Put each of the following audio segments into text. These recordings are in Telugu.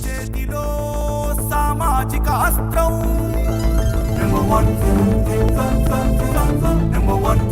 చేతిలో సామాజిక అస్త్రం number one number one.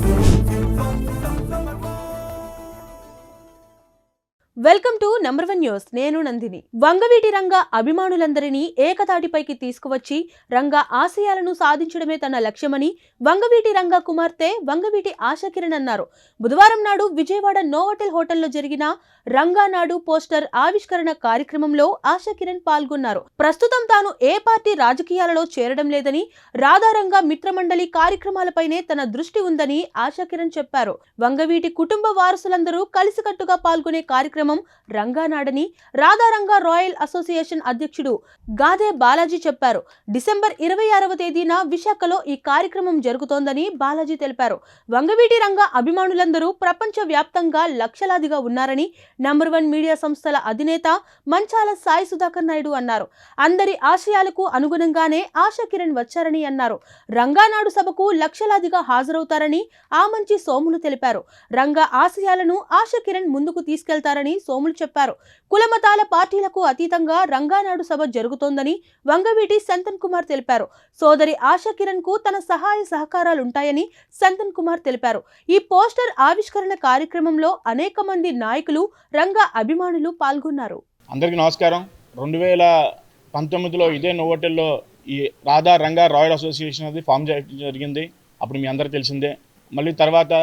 Welcome to number 1 news. నేను నందిని. వంగవీటి రంగ అభిమానులందరినీ ఏకతాటిపైకి తీసుకువచ్చి రంగ ఆశయాలను సాధించడమే తన లక్ష్యమని వంగవీటి రంగ కుమార్తె వంగవీటి ఆశాకిరణ్ అన్నారు. బుధవారం నాడు విజయవాడ నోవోటెల్ హోటల్లో జరిగిన రంగా నాడు పోస్టర్ ఆవిష్కరణ కార్యక్రమంలో ఆశాకిరణ్ పాల్గొన్నారు. ప్రస్తుతం తాను ఏ పార్టీ రాజకీయాలలో చేరడం లేదని, రాధారంగ మిత్రమండలి కార్యక్రమాలపైనే తన దృష్టి ఉందని ఆశాకిరణ్ చెప్పారు. వంగవీటి కుటుంబ వారసులందరూ కలిసికట్టుగా పాల్గొనే కార్యక్రమం రంగానాడని రాధారంగ రాయల్ అసోసియేషన్ అధ్యక్షుడు గాదే బాలాజీ చెప్పారు. డిసెంబర్ 26వ తేదీన విశాఖలో ఈ కార్యక్రమం జరుగుతోందని బాలాజీ తెలిపారు. వంగవీటి రంగ అభిమానులందరూ ప్రపంచ వ్యాప్తంగా లక్షలాదిగా ఉన్నారని నంబర్ 1 మీడియా సంస్థల అధినేత మంచాల సాయి సుధాకర్ నాయుడు అన్నారు. అందరి ఆశయాలకు అనుగుణంగానే ఆశాకిరణ్ వచ్చారని అన్నారు. రంగానాడు సభకు లక్షలాదిగా హాజరవుతారని ఆమంచి సోములు తెలిపారు. రంగా ఆశయాలను ఆశాకిరణ్ ముందుకు తీసుకెళ్తారని సోములు చెప్పారు. కులమతాల పార్టీలకు అతీతంగా రంగానాడు సభ జరుగుతోందని వంగవీటి సంతన్ కుమార్ తెలిపారు. సోదరి ఆశాకిరణ్ కు తన సహాయ సహకారాలుంటాయని సంతన్ కుమార్ తెలిపారు. ఈ పోస్టర్ ఆవిష్కరణ కార్యక్రమంలో అనేక మంది నాయకులు రంగా అభిమానులు పాల్గొన్నారు. అందరికీ నమస్కారం. 2019లో ఇదే నోవోటెల్లో ఈ రాధా రంగా రాయల్ అసోసియేషన్ అది ఫామ్ జరిగింది. అప్పుడు మీ అందరికీ తెలిసిందే. మళ్ళీ తర్వాత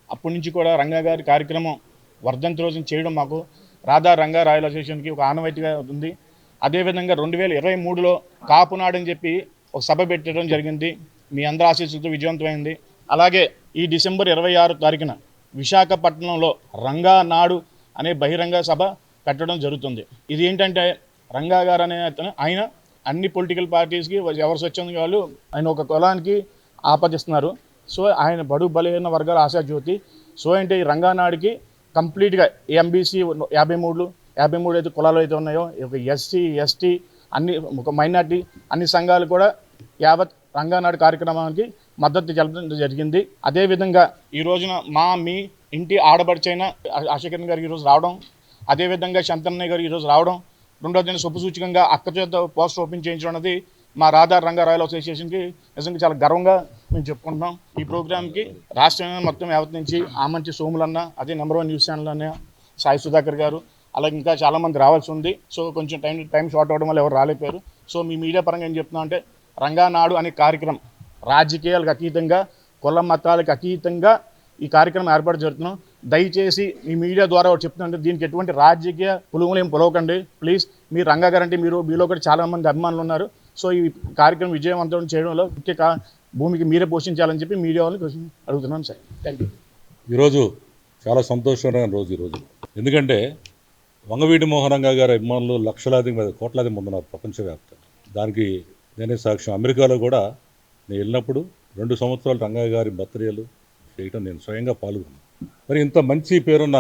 అప్పటి నుంచి కూడా రంగా గారి కార్యక్రమం వర్ధంతి రోజున చేయడం మాకు రాధా రంగా రాయల్ అసోసియేషన్కి ఒక ఆనవాయితీగా ఉంది. అదేవిధంగా 2023లో కాపునాడని చెప్పి ఒక సభ పెట్టడం జరిగింది. మీ అందరి ఆశీస్సులతో విజయవంతమైంది. అలాగే ఈ డిసెంబర్ 26 తారీఖున విశాఖపట్నంలో రంగా నాడు అనే బహిరంగ సభ పెట్టడం జరుగుతుంది. ఇది ఏంటంటే రంగా గారు అనే ఆయన అన్ని పొలిటికల్ పార్టీస్కి ఎవరు స్వచ్ఛంద వాళ్ళు ఆయన ఒక కులానికి ఆపాదిస్తున్నారు. సో ఆయన బడు బలహీన వర్గాల ఆశాజ్యోతి. సో అంటే ఈ రంగానాడికి కంప్లీట్గా ఎంబీసీ 53 అయితే కులాలు అయితే ఉన్నాయో, ఒక ఎస్సీ ఎస్టీ అన్ని ఒక మైనార్టీ అన్ని సంఘాలు కూడా యావత్ రంగానాడు కార్యక్రమానికి మద్దతు తెలపడం జరిగింది. అదేవిధంగా ఈ రోజున మీ ఇంటి ఆడబడిచైన ఆశాకిరణ్ గారికి ఈరోజు రావడం, అదేవిధంగా శంతన్నయ్య గారు ఈరోజు రావడం, రెండో దిన శుభసూచకంగా అక్క చేత పోస్టర్ ఓపెన్ చేయించడం అనేది మా రాధా రంగా రాయల్ అసోసియేషన్కి నిజంగా చాలా గర్వంగా మేము చెప్పుకుంటున్నాం. ఈ ప్రోగ్రామ్కి రాష్ట్రం మొత్తం యావత్ నుంచి ఆమంచి సోములన్న, అదే నంబర్ 1 న్యూస్ ఛానల్ అన్న సాయి సుధాకర్ గారు, అలాగే ఇంకా చాలామంది రావాల్సి ఉంది. సో కొంచెం టైం షార్ట్ అవడం వల్ల ఎవరు రాలేకపోయారు. సో మీ మీడియా పరంగా ఏం చెప్తున్నా అంటే రంగానాడు అనే కార్యక్రమం రాజకీయాలకు అతీతంగా, కుల మతాలకు అతీతంగా ఈ కార్యక్రమం ఏర్పాటు జరుగుతున్నాం. దయచేసి మీ మీడియా ద్వారా చెప్తుంటే దీనికి ఎటువంటి రాజకీయ పులుగులు ఏం పొలవకండి ప్లీజ్. మీరు రంగా గారు అంటే మీలో కూడా చాలామంది అభిమానులు ఉన్నారు. సో ఈ కార్యక్రమం విజయవంతం చేయడంలో ముఖ్య భూమికి మీరే పోషించాలని చెప్పి మీడియా వాళ్ళని అడుగుతున్నాను సార్. Thank you. ఈరోజు చాలా సంతోషకరమైన రోజు ఈరోజు. ఎందుకంటే వంగవీటి మోహన్ రంగా గారి అభిమానులు లక్షలాది కోట్లాది మంది ఉన్నారు ప్రపంచవ్యాప్తంగా. దానికి నేనే సాక్ష్యం. అమెరికాలో కూడా నేను వెళ్ళినప్పుడు 2 సంవత్సరాలు రంగా గారి బర్త్డేలు చేయటం నేను స్వయంగా పాల్గొన్నాను. మరి ఇంత మంచి పేరున్న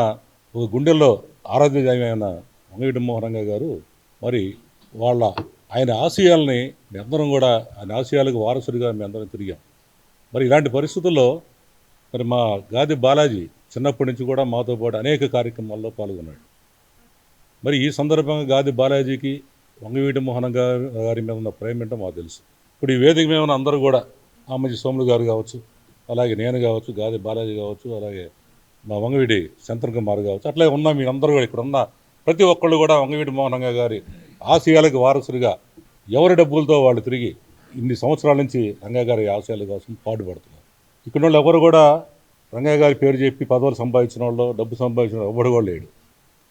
ఒక గుండెల్లో ఆరాధ్య దైవమైన వంగవీటి మోహన్ రంగా గారు మరి ఆయన ఆశయాల్ని మీ అందరం కూడా ఆయన ఆశయాలకు వారసుడిగా మీ అందరం తిరిగాం. మరి ఇలాంటి పరిస్థితుల్లో మరి మా గాది బాలాజీ చిన్నప్పటి నుంచి కూడా మాతో పాటు అనేక కార్యక్రమాల్లో పాల్గొన్నాడు. మరి ఈ సందర్భంగా గాది బాలాజీకి వంగవీటి మోహన్ గారి మీద ఉన్న ప్రేమ ఏంటో మాకు తెలుసు. ఇప్పుడు ఈ వేదిక మీద ఉన్న అందరూ కూడా ఆమంచి సోములు గారు కావచ్చు, అలాగే నేను కావచ్చు, గాది బాలాజీ కావచ్చు, అలాగే మా వంగవీటి సంతన్ కుమార్ కావచ్చు, అట్లాగే ఉన్న మీరందరూ కూడా ఇక్కడ ఉన్న ప్రతి ఒక్కళ్ళు కూడా వంగవీటి మోహన్ రంగా గారి ఆశయాలకు వారసుడిగా ఎవరి డబ్బులతో వాళ్ళు తిరిగి ఇన్ని సంవత్సరాల నుంచి రంగా గారి ఆశయాల కోసం పాటుపడుతున్నారు. ఇక్కడ వాళ్ళు ఎవరు కూడా రంగా గారి పేరు చెప్పి పదవులు సంపాదించిన వాళ్ళు, డబ్బు సంపాదించిన వాళ్ళు ఎవడు కూడా లేడు.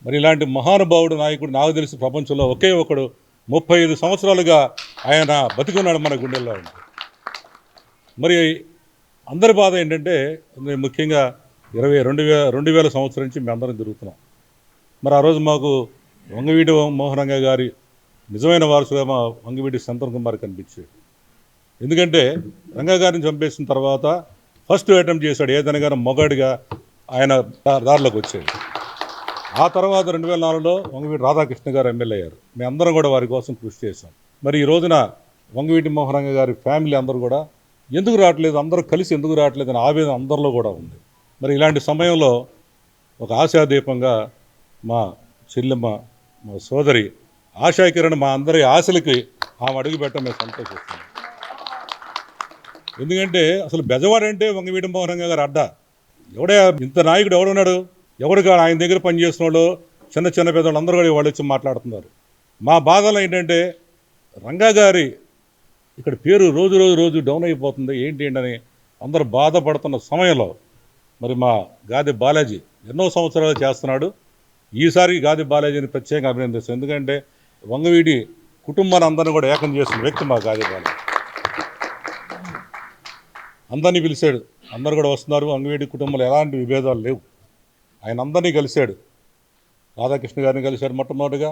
మరి ఇలాంటి మహానుభావుడు నాయకుడు నాకు తెలిసి ప్రపంచంలో ఒకే ఒకడు 35 సంవత్సరాలుగా ఆయన బతికున్నాడు మన గుండెల్లో. మరి అందరి బాధ ఏంటంటే ముఖ్యంగా 2000 సంవత్సరం నుంచి మేము అందరం తిరుగుతున్నాం. మరి ఆ రోజు మాకు వంగవీటి మోహన్ రంగా గారి నిజమైన వారసుగా మా వంగవీటి సంతన్ కుమార్ కనిపించాడు. ఎందుకంటే రంగా గారిని చంపేసిన తర్వాత ఫస్ట్ అటెంప్ట్ చేశాడు ఏదైనా మొగాడిగా ఆయన దారిలోకి వచ్చాడు. ఆ తర్వాత 2004లో వంగవీటి రాధాకృష్ణ గారు ఎమ్మెల్యే అయ్యారు. మేము అందరం కూడా వారి కోసం కృషి చేశాం. మరి ఈ రోజున వంగవీటి మోహన్ రంగా గారి ఫ్యామిలీ అందరూ కూడా ఎందుకు రావట్లేదు, అందరూ కలిసి ఎందుకు రావట్లేదు అని ఆవేదన అందరిలో కూడా ఉంది. మరి ఇలాంటి సమయంలో ఒక ఆశాదీపంగా మా చెల్లెమ్మ మా సోదరి ఆశా కిరణ్ మా అందరి ఆశలకి ఆమె అడుగు పెట్టడం మేము సంతోషిస్తున్నాం. ఎందుకంటే అసలు బెజవాడ అంటే వంగవీటి మోహన్ రంగా గారు అడ్డ. ఎవడే ఇంత నాయకుడు ఎవడున్నాడు? ఎవడు కాదు. ఆయన దగ్గర పనిచేసిన వాళ్ళు చిన్న చిన్న పెద్దవాళ్ళు అందరూ కూడా వాళ్ళు వచ్చి మాట్లాడుతున్నారు. మా బాధలు ఏంటంటే రంగా గారి ఇక్కడ పేరు రోజు డౌన్ అయిపోతుంది ఏంటి అని అందరూ బాధపడుతున్న సమయంలో మరి మా గాది బాలాజీ ఎన్నో సంవత్సరాలు చేస్తున్నాడు. ఈసారి గాది బాలాజీని ప్రత్యేకంగా అభినందిస్తాను. ఎందుకంటే వంగవీటి కుటుంబాన్ని అందరినీ కూడా ఏకం చేసిన వ్యక్తి మా గాది బాలాజీ. అందరినీ పిలిచాడు, అందరు కూడా వస్తున్నారు. వంగవీటి కుటుంబంలో ఎలాంటి విభేదాలు లేవు. ఆయన అందరినీ కలిశాడు. రాధాకృష్ణ గారిని కలిశాడు మొట్టమొదటిగా,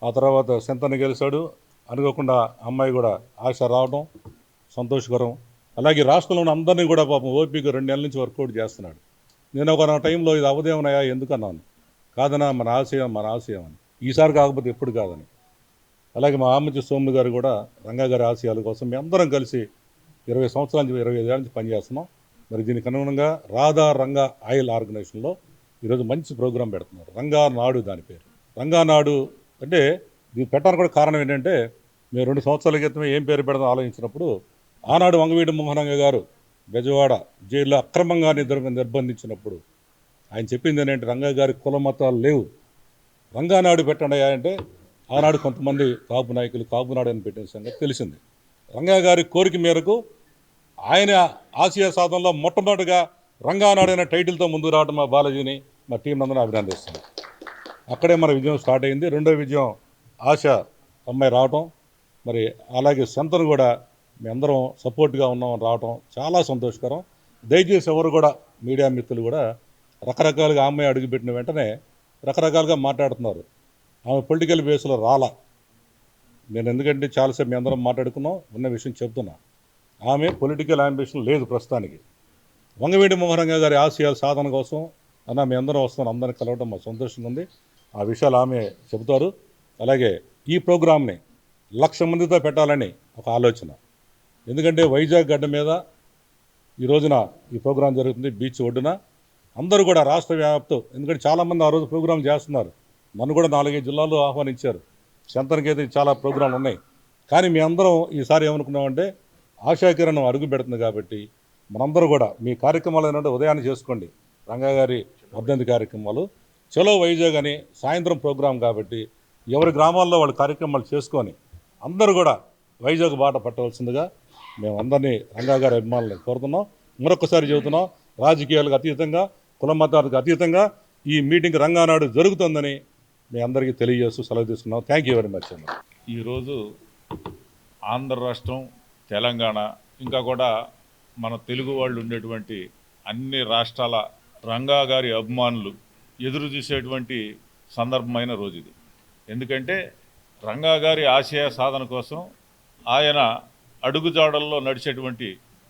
ఆ తర్వాత శంతని కలిశాడు. అనుకోకుండా అమ్మాయి కూడా ఆశ రావడం సంతోషకరం. అలాగే రాష్ట్రంలో ఉన్న అందరినీ కూడా పాపం ఓపిక 2 నెలల నుంచి వర్కౌట్ చేస్తున్నాడు. నేను ఒక టైంలో ఇది అవదేమన్నాయా ఎందుకన్నాను, కాదన్నా మన ఆశయం అని. ఈసారి కాకపోతే ఎప్పుడు కాదని. అలాగే మా ఆమంచి సోములు గారు కూడా రంగా గారి ఆశయాల కోసం మేము అందరం కలిసి 20 సంవత్సరాల నుంచి 25 ఏళ్ళ నుంచి పనిచేస్తున్నాం. మరి దీనికి అనుగుణంగా రాధా రంగా ఆయిల్ ఆర్గనైజేషన్లో ఈరోజు మంచి ప్రోగ్రాం పెడుతున్నారు. రంగా నాడు దాని పేరు. రంగా నాడు అంటే దీన్ని పెట్టడానికి కూడా కారణం ఏంటంటే మేము 2 సంవత్సరాల క్రితమే ఏం పేరు పెడదాం ఆలోచించినప్పుడు ఆనాడు వంగవీటి మోహన్ రంగా గారు బెజవాడ జైల్లో అక్రమంగా నిర్బంధించినప్పుడు ఆయన చెప్పింది ఏంటంటే రంగా గారి కుల మతాలు లేవు, రంగా నాడు పెట్టండి అంటే ఆనాడు కొంతమంది కాపు నాయకులు కాపునాడు అని పెట్టిన సంగతి తెలిసింది. రంగా గారి కోరిక మేరకు ఆయన ఆసియా సాధనలో మొట్టమొదటిగా రంగానాడు అనే టైటిల్తో ముందుకు రావడం మా బాలాజీని మా టీం అందరూ అభినందిస్తుంది. అక్కడే మన విజయం స్టార్ట్ అయింది. రెండో విజయం ఆశ అమ్మాయి రావటం, మరి అలాగే సంతను కూడా మేమందరం సపోర్ట్గా ఉన్నామని రావటం చాలా సంతోషకరం. దయచేసి ఎవరు కూడా మీడియా మిత్రులు కూడా రకరకాలుగా అమ్మాయి అడుగుపెట్టిన వెంటనే రకరకాలుగా మాట్లాడుతున్నారు. ఆమె పొలిటికల్ బేస్లో రాలా. నేను ఎందుకంటే చాలాసేపు మీ అందరం మాట్లాడుకున్నాం, ఉన్న విషయం చెప్తున్నా. ఆమె పొలిటికల్ అంబిషన్ లేదు ప్రస్తుతానికి. వంగవీటి మోహన్ రంగా గారి ఆశయాల సాధన కోసం అన్న మీ అందరం వస్తాను, అందరిని కలవడం మా సంతోషంగా ఉంది. ఆ విషయాలు ఆమె చెబుతారు. అలాగే ఈ ప్రోగ్రామ్ని 1,00,000 మందితో పెట్టాలని ఒక ఆలోచన. ఎందుకంటే వైజాగ్ గడ్డ మీద ఈ రోజున ఈ ప్రోగ్రాం జరుగుతుంది, బీచ్ ఒడ్డున. అందరూ కూడా రాష్ట్ర వ్యాప్తం, ఎందుకంటే చాలామంది ఆ రోజు ప్రోగ్రాం చేస్తున్నారు. నన్ను కూడా 4-5 జిల్లాల్లో ఆహ్వానించారు. శంతనకి అయితే చాలా ప్రోగ్రాంలు ఉన్నాయి. కానీ మీ అందరం ఈసారి ఏమనుకున్నామంటే ఆశా కిరణ్ అడుగు పెడుతుంది కాబట్టి మనందరూ కూడా మీ కార్యక్రమాలు ఏంటంటే ఉదయాన్నే చేసుకోండి. రంగా గారి వర్ధంతి కార్యక్రమాలు చలో వైజాగ్ అని సాయంత్రం ప్రోగ్రాం కాబట్టి ఎవరి గ్రామాల్లో వాళ్ళ కార్యక్రమాలు చేసుకొని అందరూ కూడా వైజాగ్ బాట పట్టవలసిందిగా మేము అందరినీ రంగా గారి అభిమానులను కోరుతున్నాం. మరొకసారి చెబుతున్నాం, రాజకీయాలకు అతీతంగా కుల మతాలకు అతీతంగా ఈ మీటింగ్ రంగానాడు జరుగుతుందని మీ అందరికీ తెలియజేస్తూ సెలవు తీసుకున్నాం. థ్యాంక్ యూ వెరీ మచ్ అన్న. ఈరోజు ఆంధ్ర రాష్ట్రం, తెలంగాణ, ఇంకా కూడా మన తెలుగు వాళ్ళు ఉండేటువంటి అన్ని రాష్ట్రాల రంగా గారి అభిమానులు ఎదురు చూసేటువంటి సందర్భమైన రోజు ఇది. ఎందుకంటే రంగా గారి ఆశయ సాధన కోసం ఆయన అడుగుజాడల్లో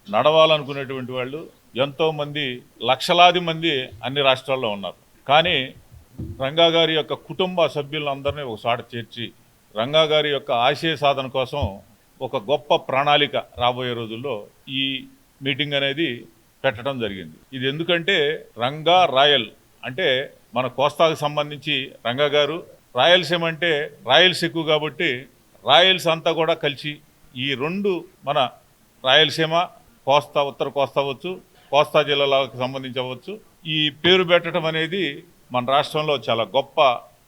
నడవాలనుకునేటువంటి వాళ్ళు ఎంతోమంది, లక్షలాది మంది అన్ని రాష్ట్రాల్లో ఉన్నారు. కానీ రంగా గారి యొక్క కుటుంబ సభ్యులందరినీ ఒకసారి చేర్చి రంగా గారి యొక్క ఆశయ సాధన కోసం ఒక గొప్ప ప్రణాళిక రాబోయే రోజుల్లో ఈ మీటింగ్ అనేది పెట్టడం జరిగింది. ఇది ఎందుకంటే రంగా రాయల్ అంటే మన కోస్తాకు సంబంధించి రంగా గారు, రాయలసీమ అంటే రాయల్స్ ఎక్కువ కాబట్టి రాయల్స్ అంతా కూడా కలిసి ఈ 2 మన రాయలసీమ, కోస్తా, ఉత్తర కోస్తా అవ్వచ్చు, కోస్తా జిల్లాలకు సంబంధించి అవ్వచ్చు, ఈ పేరు పెట్టడం అనేది మన రాష్ట్రంలో చాలా గొప్ప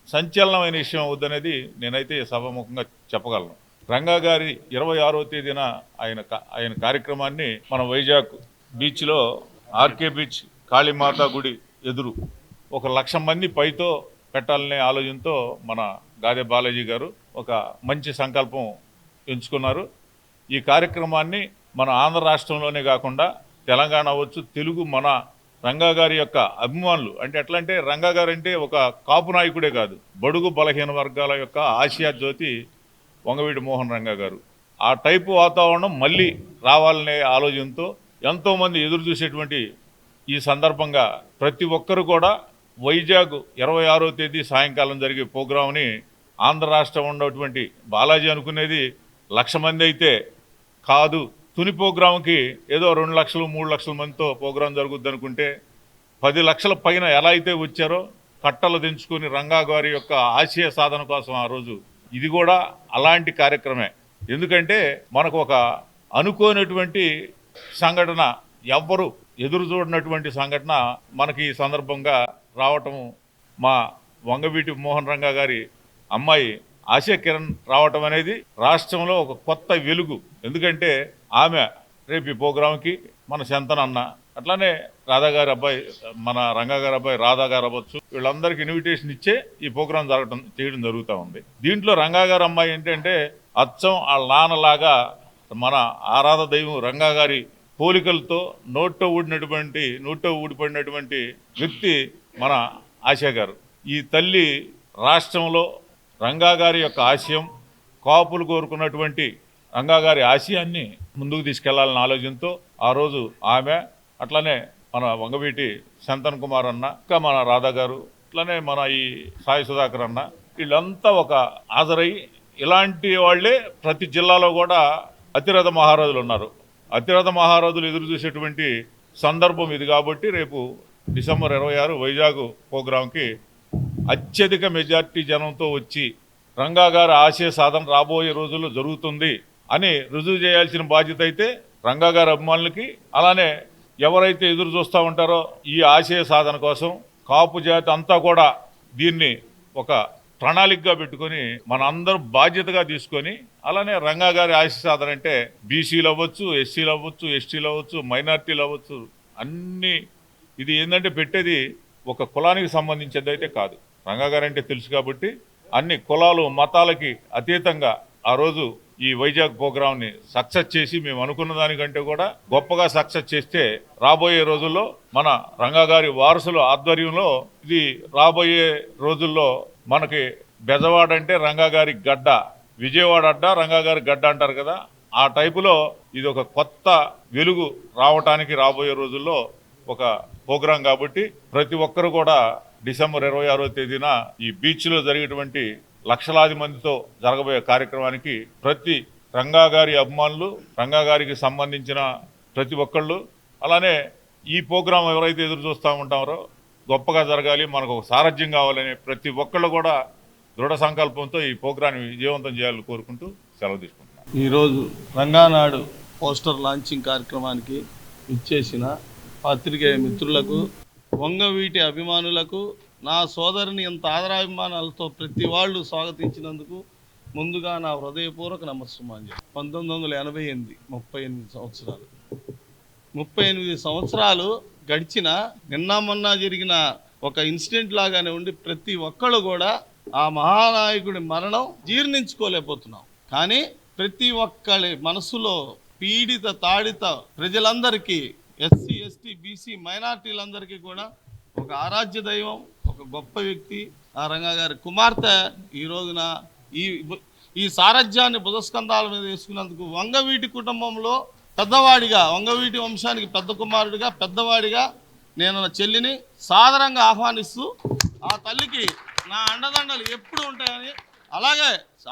సంచలనమైన విషయం అవుద్దనేది నేనైతే సభాముఖంగా చెప్పగలను. రంగా గారి 26వ తేదీన ఆయన కార్యక్రమాన్ని మన వైజాగ్ బీచ్లో ఆర్కే బీచ్ కాళీమాత గుడి ఎదురు 1,00,000 మంది పైతో పెట్టాలనే ఆలోచనతో మన గాదె బాలాజీ గారు ఒక మంచి సంకల్పం ఎంచుకున్నారు. ఈ కార్యక్రమాన్ని మన ఆంధ్ర రాష్ట్రంలోనే కాకుండా తెలంగాణ అవ్వచ్చు, తెలుగు మన రంగా గారి యొక్క అభిమానులు అంటే ఎట్లా అంటే రంగా గారు అంటే ఒక కాపు నాయకుడే కాదు, బడుగు బలహీన వర్గాల యొక్క ఆసియా జ్యోతి వంగవీటి మోహన్ రంగా గారు. ఆ టైపు వాతావరణం మళ్ళీ రావాలనే ఆలోచనతో ఎంతోమంది ఎదురు చూసేటువంటి ఈ సందర్భంగా ప్రతి ఒక్కరు కూడా వైజాగ్ 26వ తేదీ సాయంకాలం జరిగే ప్రోగ్రాంని ఆంధ్ర రాష్ట్రం ఉన్నటువంటి బాలాజీ అనుకునేది 1,00,000 మంది అయితే కాదు. తుని ప్రోగ్రాంకి ఏదో 2 లక్షలు 3 లక్షల మందితో ప్రోగ్రాం జరుగుద్ది అనుకుంటే 10 లక్షల పైన ఎలా అయితే వచ్చారో కట్టలు దించుకొని రంగా గారి యొక్క ఆశయ సాధన కోసం ఆ రోజు ఇది కూడా అలాంటి కార్యక్రమే. ఎందుకంటే మనకు ఒక అనుకోనటువంటి సంఘటన, ఎవ్వరు ఎదురు చూడనటువంటి సంఘటన మనకి ఈ సందర్భంగా రావటం, మా వంగవీటి మోహన్ రంగా గారి అమ్మాయి ఆశా కిరణ్ రావటం అనేది రాష్ట్రంలో ఒక కొత్త వెలుగు. ఎందుకంటే ఆమె రేపు ఈ ప్రోగ్రాంకి మన శంతన్ అన్న, అట్లానే రాధా గారి అబ్బాయి, మన రంగా గారి అబ్బాయి రాధా గారు అవ్వచ్చు, వీళ్ళందరికీ ఇన్విటేషన్ ఇచ్చే ఈ ప్రోగ్రాం చేయడం జరుగుతూ ఉంది. దీంట్లో రంగా గారి అమ్మాయి ఏంటంటే అచ్చం వాళ్ళ నాన్నలాగా మన ఆరాధ దైవం రంగా గారి పోలికలతో నోట్లో ఊడిపడినటువంటి వ్యక్తి మన ఆశా గారు. ఈ తల్లి రాష్ట్రంలో రంగా గారి యొక్క ఆశయం, కాపులు కోరుకున్నటువంటి రంగా గారి ఆశయాన్ని ముందుకు తీసుకెళ్లాలన్న ఆలోచనతో ఆ రోజు ఆమె, అట్లనే మన వంగవీటి శంతన్ కుమార్ అన్న, ఇంకా మన రాధా గారు, అట్లనే మన ఈ సాయి సుధాకర్ అన్న, వీళ్ళంతా ఒక హాజరయ్యి, ఇలాంటి వాళ్ళే ప్రతి జిల్లాలో కూడా అతిరథ మహారాజులు ఉన్నారు. అతిరథ మహారాజులు ఎదురు చూసేటువంటి సందర్భం ఇది. కాబట్టి రేపు డిసెంబర్ 26 వైజాగ్ ప్రోగ్రాంకి అత్యధిక మెజార్టీ జనంతో వచ్చి రంగా గారి ఆశయ సాధన రాబోయే రోజుల్లో జరుగుతుంది అని రుజువు చేయాల్సిన బాధ్యత అయితే రంగా గారి అభిమానులకి, అలానే ఎవరైతే ఎదురు చూస్తూ ఉంటారో ఈ ఆశయ సాధన కోసం కాపు జాతి అంతా కూడా దీన్ని ఒక ప్రణాళికగా పెట్టుకొని మన అందరూ బాధ్యతగా తీసుకొని, అలానే రంగా గారి ఆశయ సాధన అంటే బీసీలు అవ్వచ్చు, ఎస్సీలు అవ్వచ్చు, ఎస్టీలు అవ్వచ్చు, మైనార్టీలు అవ్వచ్చు, అన్నీ ఇది ఏంటంటే పెట్టేది ఒక కులానికి సంబంధించింది అయితే కాదు. రంగా గారు అంటే తెలుసు కాబట్టి అన్ని కులాలు మతాలకి అతీతంగా ఆ రోజు ఈ వైజాగ్ ప్రోగ్రాంని సక్సెస్ చేసి, మేము అనుకున్న దానికంటే కూడా గొప్పగా సక్సెస్ చేస్తే రాబోయే రోజుల్లో మన రంగా గారి వారసుల ఆధ్వర్యంలో ఇది రాబోయే రోజుల్లో మనకి బెజవాడ అంటే రంగా గారి గడ్డ, విజయవాడ అడ్డ రంగా గారి గడ్డ అంటారు కదా, ఆ టైపులో ఇది ఒక కొత్త వెలుగు రావటానికి రాబోయే రోజుల్లో ఒక ప్రోగ్రాం. కాబట్టి ప్రతి ఒక్కరు కూడా డిసెంబర్ 26వ తేదీన ఈ బీచ్లో జరిగేటువంటి లక్షలాది మందితో జరగబోయే కార్యక్రమానికి ప్రతి రంగా గారి అభిమానులు, రంగా గారికి సంబంధించిన ప్రతి ఒక్కళ్ళు, అలానే ఈ ప్రోగ్రాం ఎవరైతే ఎదురు చూస్తూ ఉంటారో గొప్పగా జరగాలి, మనకు ఒక సారథ్యం కావాలని ప్రతి ఒక్కళ్ళు కూడా దృఢ సంకల్పంతో ఈ ప్రోగ్రాన్ని విజయవంతం చేయాలని కోరుకుంటూ సెలవు తీసుకుంటున్నాను. ఈరోజు రంగానాడు పోస్టర్ లాంచింగ్ కార్యక్రమానికి ఇచ్చేసిన పత్రికేయ మిత్రులకు, వంగవీటి అభిమానులకు, నా సోదరిని ఎంత ఆదరాభిమానాలతో ప్రతి వాళ్ళు స్వాగతించినందుకు ముందుగా నా హృదయపూర్వక నమస్సుమాంజలి. 1988 38 సంవత్సరాలు, 38 సంవత్సరాలు గడిచిన నిన్న మొన్న జరిగిన ఒక ఇన్సిడెంట్ లాగానే ఉండి ప్రతి ఒక్కళ్ళు కూడా ఆ మహానాయకుడి మరణం జీర్ణించుకోలేకపోతున్నాం. కానీ ప్రతి ఒక్కరి మనసులో పీడిత తాడిత ప్రజలందరికీ, ఎస్సీ ఎస్టీ బీసీ మైనార్టీలందరికీ కూడా ఒక ఆరాధ్య దైవం, ఒక గొప్ప వ్యక్తి ఆ రంగా గారి కుమార్తె ఈ రోజున ఈ సారథ్యాన్ని బుధస్కంధాల మీద వేసుకున్నందుకు వంగవీటి కుటుంబంలో పెద్దవాడిగా, వంగవీటి వంశానికి పెద్ద కుమారుడిగా, పెద్దవాడిగా నేను నా చెల్లిని సాదరంగా ఆహ్వానిస్తూ ఆ తల్లికి నా అండదండలు ఎప్పుడు ఉంటాయని, అలాగే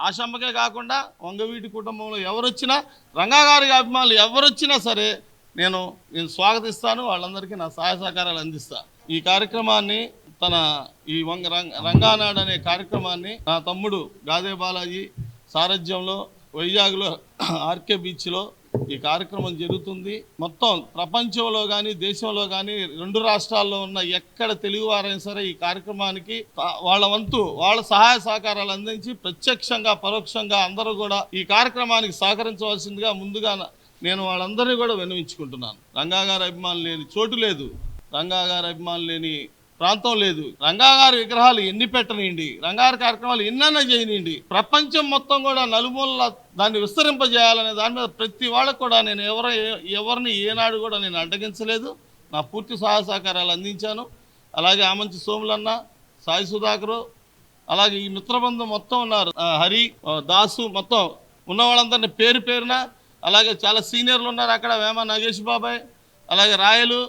ఆశమ్మకే కాకుండా వంగవీటి కుటుంబంలో ఎవరొచ్చినా, రంగా గారి అభిమానులు ఎవరొచ్చినా సరే నేను స్వాగతిస్తాను, వాళ్ళందరికీ నా సహాయ సహకారాలు అందిస్తా. ఈ కార్యక్రమాన్ని ఈ రంగానాడు అనే కార్యక్రమాన్ని నా తమ్ముడు గాదే బాలాజీ సారథ్యంలో వైజాగ్లో ఆర్కే బీచ్లో ఈ కార్యక్రమం జరుగుతుంది. మొత్తం ప్రపంచంలో కానీ దేశంలో కానీ 2 రాష్ట్రాల్లో ఉన్న ఎక్కడ తెలుగు వారైనా సరే ఈ కార్యక్రమానికి వాళ్ళ వంతు వాళ్ళ సహాయ సహకారాలు అందించి ప్రత్యక్షంగా పరోక్షంగా అందరూ కూడా ఈ కార్యక్రమానికి సహకరించవలసిందిగా ముందుగా నేను వాళ్ళందరినీ కూడా విన్నవించుకుంటున్నాను. రంగా గారి అభిమానులు లేని చోటు లేదు, రంగా గారి అభిమానులు లేని ప్రాంతం లేదు. రంగా గారి విగ్రహాలు ఎన్ని పెట్టనియండి, రంగా గారి కార్యక్రమాలు ఎన్నైనా చేయనియండి, ప్రపంచం మొత్తం కూడా నలుమూలల దాన్ని విస్తరింపజేయాలనే దాని మీద ప్రతి వాళ్ళకు కూడా నేను ఎవరిని ఏనాడు కూడా నేను అడ్డగించలేదు. నా పూర్తి సహాయ సహకారాలు అందించాను. అలాగే ఆమంచి సోములన్న, సాయి సుధాకరు, అలాగే ఈ మిత్రబృందం మొత్తం ఉన్నారు, హరి, దాసు, మొత్తం ఉన్న వాళ్ళందరినీ పేరు పేరున, అలాగే చాలా సీనియర్లు ఉన్నారు అక్కడ, వేమ నాగేష్ బాబాయ్, అలాగే రాయలు,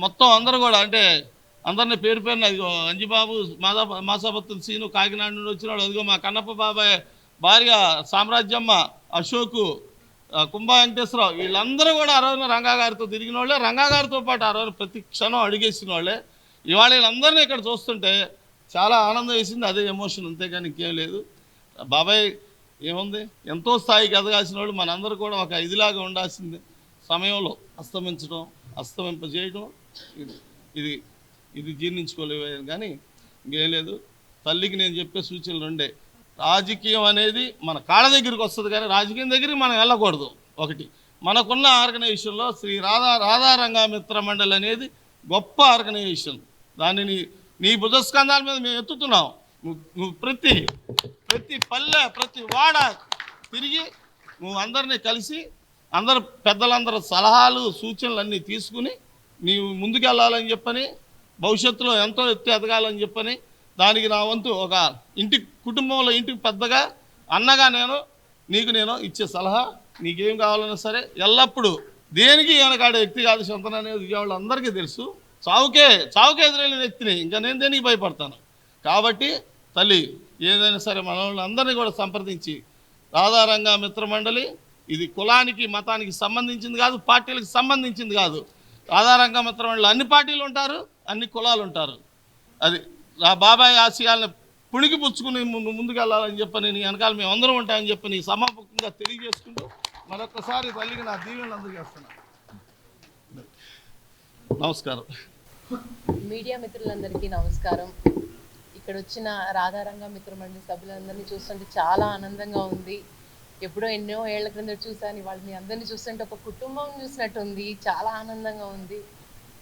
మొత్తం అందరూ కూడా అంటే అందరినీ పేరు పేరున, అదిగో అంజిబాబు, మాసాపత్తుల సీను కాకినాడ నుండి వచ్చినాడు, అదిగో మా కన్నప్ప బాబాయ్ భార్య సామ్రాజ్యమ్మ, అశోకు, కుంభా వెంకటేశ్వరరావు, వీళ్ళందరూ కూడా ఆ రోజున రంగా గారితో తిరిగిన వాళ్ళే, రంగా గారితో పాటు ఆ రోజు ప్రతి క్షణం అడిగేసిన వాళ్ళే. ఇవాళ వీళ్ళందరినీ ఇక్కడ చూస్తుంటే చాలా ఆనందం వేసింది, అదే ఎమోషన్, అంతేగాని ఇంకేం లేదు. బాబాయ్ ఏముంది, ఎంతో స్థాయికి ఎదగాల్సిన వాళ్ళు మనందరూ కూడా ఒక ఇదిలాగా ఉండాల్సింది. సమయంలో అస్తమింపజేయడం ఇది ఇది జీర్ణించుకోలేవు, కానీ ఇంకేం లేదు. తల్లికి నేను చెప్పే సూచనలు రెండే. రాజకీయం అనేది మన కాళ్ళ దగ్గరికి వస్తుంది, కానీ రాజకీయం దగ్గరికి మనం వెళ్ళకూడదు. ఒకటి, మనకున్న ఆర్గనైజేషన్లో శ్రీ రాధారంగా మిత్ర మండలి అనేది గొప్ప ఆర్గనైజేషన్. దానిని నీ భుజస్కంధాల మీద మేము ఎత్తుతున్నాం. నువ్వు ప్రతి పల్లె, ప్రతి వాడ తిరిగి నువ్వు అందరినీ కలిసి పెద్దలందరూ సలహాలు సూచనలు అన్నీ తీసుకుని నీవు ముందుకెళ్ళాలని చెప్పని, భవిష్యత్తులో ఎంతో ఎత్తు ఎదగాలని చెప్పని, దానికి నా వంతు ఒక కుటుంబంలో ఇంటికి పెద్దగా అన్నగా నేను ఇచ్చే సలహా, నీకేం కావాలన్నా సరే ఎల్లప్పుడూ దేనికి వెనకాడే వ్యక్తి కాదు శంతన అనేది విజయవాడలో అందరికీ తెలుసు. చావుకే ఎదురైన వ్యక్తిని, ఇంకా నేను దేనికి భయపడతాను. కాబట్టి తల్లి ఏదైనా సరే మన వాళ్ళందరినీ కూడా సంప్రదించి, రాధారంగా మిత్రమండలి ఇది కులానికి మతానికి సంబంధించింది కాదు, పార్టీలకు సంబంధించింది కాదు. రాధారంగా మిత్రమండలి అన్ని పార్టీలు ఉంటారు, అన్ని కులాలు ఉంటారు. అది బాబాయ్ ఆశయాలను పుణికి పుచ్చుకుని ముందుకెళ్ళాలని చెప్పని నీ వెనకాల మేము అందరం ఉంటామని చెప్పి నీ సమాపకంగా తెలియజేసుకుంటూ మరొకసారి తల్లికి నా దీవెనలు అందజేస్తున్నాను. నమస్కారం. మీడియా మిత్రులందరికీ నమస్కారం. ఇక్కడ వచ్చిన రాధారంగా మిత్రమండలి సభ్యులందరినీ చూస్తుంటే చాలా ఆనందంగా ఉంది. ఎప్పుడో ఎన్నో ఏళ్ల క్రింద చూసాను, వాళ్ళని అందరినీ చూస్తుంటే ఒక కుటుంబం చూసినట్టుంది. చాలా ఆనందంగా ఉంది.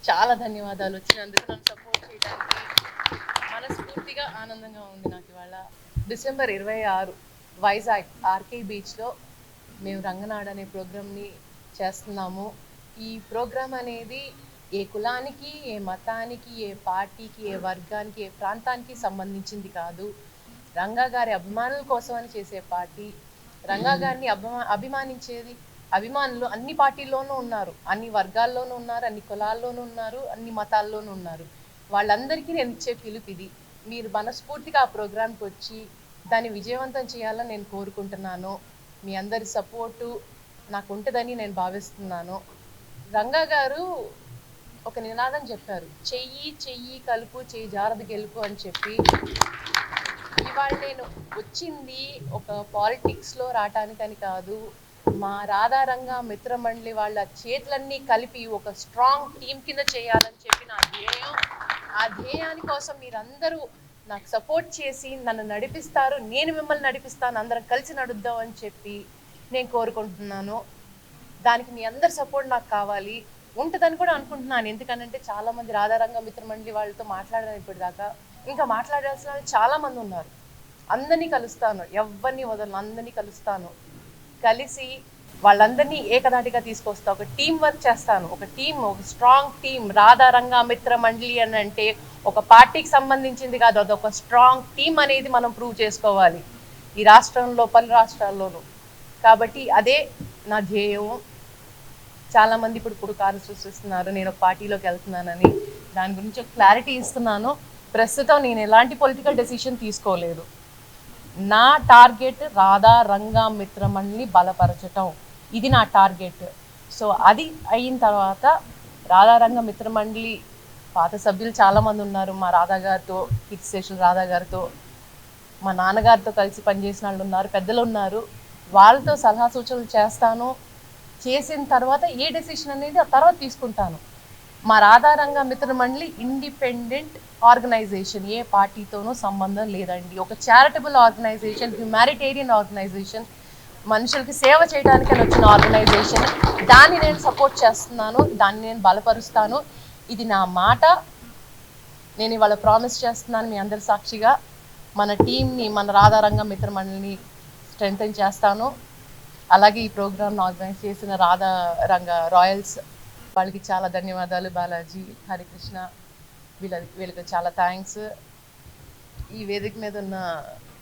చాలా ధన్యవాదాలు వచ్చినందుకు, నన్ను సపోర్ట్ చేయడానికి. మనస్ఫూర్తిగా ఆనందంగా ఉంది నాకు. ఇవాళ డిసెంబర్ 26 వైజాగ్ ఆర్కే బీచ్లో మేము రంగనాడు అనే ప్రోగ్రామ్ని చేస్తున్నాము. ఈ ప్రోగ్రాం అనేది ఏ కులానికి, ఏ మతానికి, ఏ పార్టీకి, ఏ వర్గానికి, ఏ ప్రాంతానికి సంబంధించింది కాదు. రంగా గారి అభిమానుల కోసం అని చేసే పార్టీ. రంగా గారిని అభిమానించేది అభిమానులు అన్ని పార్టీల్లోనూ ఉన్నారు, అన్ని వర్గాల్లోనూ ఉన్నారు, అన్ని కులాల్లోనూ ఉన్నారు, అన్ని మతాల్లోనూ ఉన్నారు. వాళ్ళందరికీ నేను ఇచ్చే పిలుపు ఇది. మీరు మనస్ఫూర్తిగా ఆ ప్రోగ్రాంకి వచ్చి దాన్ని విజయవంతం చేయాలని నేను కోరుకుంటున్నాను. మీ అందరి సపోర్టు నాకు ఉంటుందని నేను భావిస్తున్నాను. రంగా గారు ఒక నినాదం చెప్పారు, చెయ్యి కలుపు, చెయ్యి జారది గెలుపు అని చెప్పి. ఇవాళ నేను వచ్చింది ఒక పాలిటిక్స్లో రావటానికని కాదు, మా రాధారంగా మిత్రమండలి వాళ్ళ చేతులన్నీ కలిపి ఒక స్ట్రాంగ్ టీం కింద చేయాలని చెప్పి నా ధ్యేయం. ఆ ధ్యేయాని కోసం మీరందరూ నాకు సపోర్ట్ చేసి నన్ను నడిపిస్తారు, నేను మిమ్మల్ని నడిపిస్తాను, అందరం కలిసి నడుద్దాం అని చెప్పి నేను కోరుకుంటున్నాను. దానికి మీ అందరి సపోర్ట్ నాకు కావాలి, ఉంటుందని కూడా అనుకుంటున్నాను. ఎందుకనంటే చాలామంది రాధారంగా మిత్రమండలి వాళ్ళతో మాట్లాడాను ఇప్పటిదాకా. ఇంకా మాట్లాడాల్సిన వాళ్ళు చాలామంది ఉన్నారు. అందరినీ కలుస్తాను, ఎవరిని వదలను, అందరినీ కలుస్తాను. కలిసి వాళ్ళందరినీ ఏకదాటిగా తీసుకొస్తా, ఒక టీం వర్క్ చేస్తాను. ఒక స్ట్రాంగ్ టీం. రాధారంగా మిత్రమండలి అని అంటే ఒక పార్టీకి సంబంధించింది కాదు, అదొక స్ట్రాంగ్ టీం అనేది మనం ప్రూవ్ చేసుకోవాలి ఈ రాష్ట్రంలో, పలు రాష్ట్రాల్లోనూ. కాబట్టి అదే నా ధ్యేయం. చాలామంది ఇప్పుడు కారు సృష్టిస్తున్నారు నేను ఒక పార్టీలోకి వెళ్తున్నానని. దాని గురించి ఒక క్లారిటీ ఇస్తున్నాను. ప్రస్తుతం నేను ఎలాంటి పొలిటికల్ డెసిషన్ తీసుకోలేదు. నా టార్గెట్ రాధారంగా మిత్రమండలిని బలపరచటం, ఇది నా టార్గెట్. సో అది అయిన తర్వాత రాధారంగా మిత్రమండలి పాత సభ్యులు చాలామంది ఉన్నారు. మా రాధా గారితో, కీర్తి స్టేషన్ రాధా గారితో, మా నాన్నగారితో కలిసి పనిచేసిన వాళ్ళు ఉన్నారు, పెద్దలు ఉన్నారు. వాళ్ళతో సలహా సూచనలు చేస్తాను. చేసిన తర్వాత ఏ డెసిషన్ అనేది ఆ తర్వాత తీసుకుంటాను. మా రాధారంగా మిత్రమండలి ఇండిపెండెంట్ ఆర్గనైజేషన్, ఏ పార్టీతోనూ సంబంధం లేదండి. ఒక చారిటబుల్ ఆర్గనైజేషన్, హ్యుమానిటేరియన్ ఆర్గనైజేషన్, మనుషులకి సేవ చేయడానికి వచ్చిన ఆర్గనైజేషన్. దాన్ని నేను సపోర్ట్ చేస్తున్నాను, దాన్ని నేను బలపరుస్తాను. ఇది నా మాట. నేను ఇవాళ ప్రామిస్ చేస్తున్నాను మీ అందరి సాక్షిగా, మన టీంని, మన రాధారంగా మిత్రమండలిని స్ట్రెంథెన్ చేస్తాను. అలాగే ఈ ప్రోగ్రామ్ను ఆర్గనైజ్ చేసిన రాధారంగా రాయల్స్ వాళ్ళకి చాలా ధన్యవాదాలు. బాలాజీ, హరికృష్ణ, వీళ్ళకి చాలా థ్యాంక్స్. ఈ వేదిక మీద ఉన్న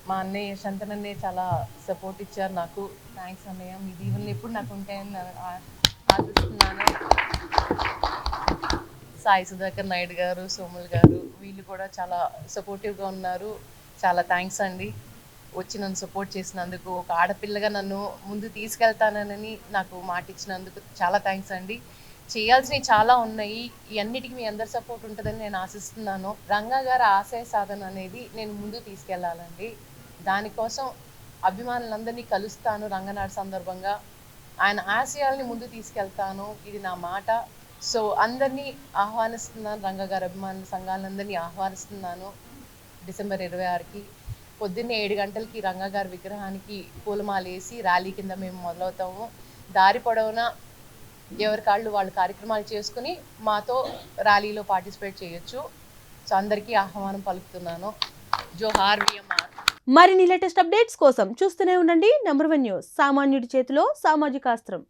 మా అన్నయ్య శంతనన్నే చాలా సపోర్ట్ ఇచ్చారు నాకు. థ్యాంక్స్ అన్నయ్య, మీ దీవెనలు ఎప్పుడు నాకు ఉంటాయని ఆశిస్తున్నాను. సాయి సుధాకర్ నాయుడు గారు, సోముల్ గారు, వీళ్ళు కూడా చాలా సపోర్టివ్గా ఉన్నారు. చాలా థ్యాంక్స్ అండి వచ్చి నన్ను సపోర్ట్ చేసినందుకు. ఒక ఆడపిల్లగా నన్ను ముందు తీసుకెళ్తానని నాకు మాట ఇచ్చినందుకు చాలా థ్యాంక్స్ అండి. చేయాల్సినవి చాలా ఉన్నాయి. ఇవన్నిటికీ మీ అందరి సపోర్ట్ ఉంటుందని నేను ఆశిస్తున్నాను. రంగా గారి ఆశయ సాధన అనేది నేను ముందుకు తీసుకెళ్లాలండి. దానికోసం అభిమానులందరినీ కలుస్తాను. రంగనాడు సందర్భంగా ఆయన ఆశయాల్ని ముందుకు తీసుకెళ్తాను. ఇది నా మాట. సో అందరినీ ఆహ్వానిస్తున్నాను. రంగా గారి అభిమానుల సంఘాలందరినీ ఆహ్వానిస్తున్నాను. డిసెంబర్ 26కి పొద్దున్నే 7 గంటలకి రంగా గారి విగ్రహానికి పూలమాల వేసి ర్యాలీ కింద మేము మొదలవుతాము. దారి పొడవునా ఎవరి కాళ్ళు వాళ్ళు కార్యక్రమాలు చేసుకుని మాతో ర్యాలీలో పార్టిసిపేట్ చేయొచ్చు. సో అందరికీ ఆహ్వానం పలుకుతున్నాను. జోహార్ విఎంఆర్. మరిన్ని లేటెస్ట్ అప్డేట్స్ కోసం చూస్తూనే ఉండండి నంబర్ 1 న్యూస్. సామాన్యుడి చేతిలో సామాజిక అస్త్రం.